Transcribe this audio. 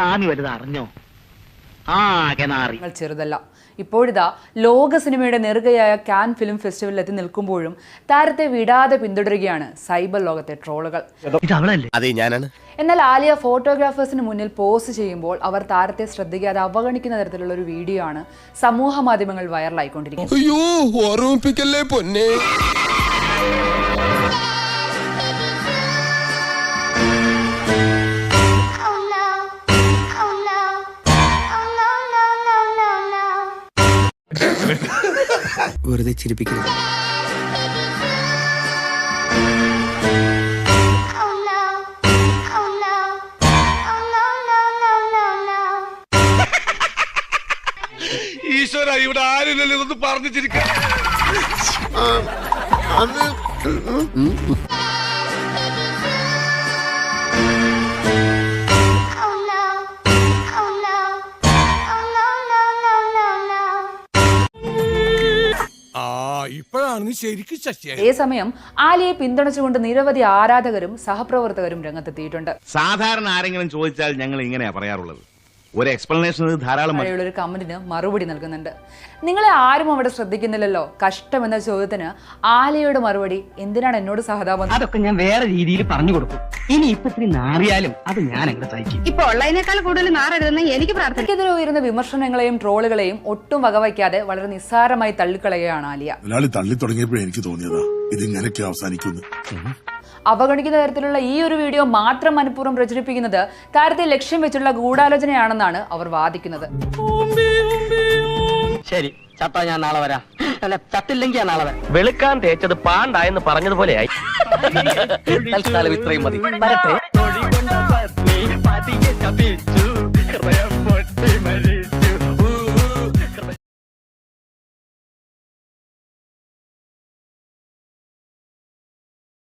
സ്വാമി വലുത് അറിഞ്ഞോ? ചെറുതല്ല. ഇപ്പോഴിതാ ലോക സിനിമയുടെ നെറുകയായ കാൻ ഫിലിം ഫെസ്റ്റിവലിൽ എത്തി നിൽക്കുമ്പോഴും താരത്തെ വിടാതെ പിന്തുടരുകയാണ് സൈബർ ലോകത്തെ ട്രോളുകൾ. എന്നാൽ ആലിയ ഫോട്ടോഗ്രാഫേഴ്സിന് മുന്നിൽ പോസ്റ്റ് ചെയ്യുമ്പോൾ അവർ താരത്തെ ശ്രദ്ധിക്കാതെ അവഗണിക്കുന്ന തരത്തിലുള്ള ഒരു വീഡിയോ ആണ് സമൂഹ മാധ്യമങ്ങൾ വൈറലായിക്കൊണ്ടിരിക്കുന്നത്. വെറുതെ ചിരിപ്പിക്കുന്നു. ഈശ്വര, ഇവിടെ ആരില്ലല്ലോ ഇതൊന്ന് പറഞ്ഞു ചിരിക്കാൻ. ഇപ്പോഴാണ് ശരിക്കും ശശി. അതേസമയം ആലിയെ പിന്തുണച്ചുകൊണ്ട് നിരവധി ആരാധകരും സഹപ്രവർത്തകരും രംഗത്തെത്തിയിട്ടുണ്ട്. സാധാരണ ആരെങ്കിലും ചോദിച്ചാൽ ഞങ്ങൾ ഇങ്ങനെയാ പറയാറുള്ളത്. ഒരു എക്സ്പ്ലനേഷൻ ധാരാളം. ഒരു കമന്റിന് മറുപടി നൽകുന്നുണ്ട്. നിങ്ങളെ ആരും അവിടെ ശ്രദ്ധിക്കുന്നില്ലല്ലോ, കഷ്ടം എന്ന ചോദ്യത്തിന് ആലിയയുടെ മറുപടി, എന്തിനാണ് എന്നോട് സഹതാപം? അതൊക്കെ ഞാൻ വേറെ രീതിയിൽ പറഞ്ഞു കൊടുക്കും. ഇനി ഇപ്പൊ ഇത്തിരി നാറിയാലും അത് ഞാൻ അങ്ങനെ സഹിക്കും. ഇപ്പൊ ഉള്ളതിനേക്കാൾ കൂടുതൽ നാറരുതെന്ന് എനിക്ക് പ്രാർത്ഥന. ഇതിനെതിരെ ഉയരുന്ന വിമർശനങ്ങളെയും ട്രോളുകളെയും ഒട്ടും വകവയ്ക്കാതെ വളരെ നിസ്സാരമായി തള്ളിക്കളയുകയാണ് ആലിയ. തള്ളി തുടങ്ങിയപ്പോഴേ എനിക്ക് തോന്നിയതാ ഇതിങ്ങനെയൊക്കെ അവസാനിക്കുന്നു. അവഗണിക്കുന്ന തരത്തിലുള്ള ഈ ഒരു വീഡിയോ മാത്രം മനഃപൂർവ്വം പ്രചരിപ്പിക്കുന്നത് താരത്തെ ലക്ഷ്യം വെച്ചുള്ള ഗൂഢാലോചനയാണെന്നാണ് അവർ വാദിക്കുന്നത്. ശരി, ചത്താ ഞാൻ നാളെ വരാം. അല്ല, ചത്തില്ലെങ്കിൽ ഞാൻ നാളെ വരാം. വെളുക്കാൻ തേച്ചത് പാണ്ടായെന്ന് പറഞ്ഞതുപോലെയായി. തൽക്കാലം ഇത്രയും മതി.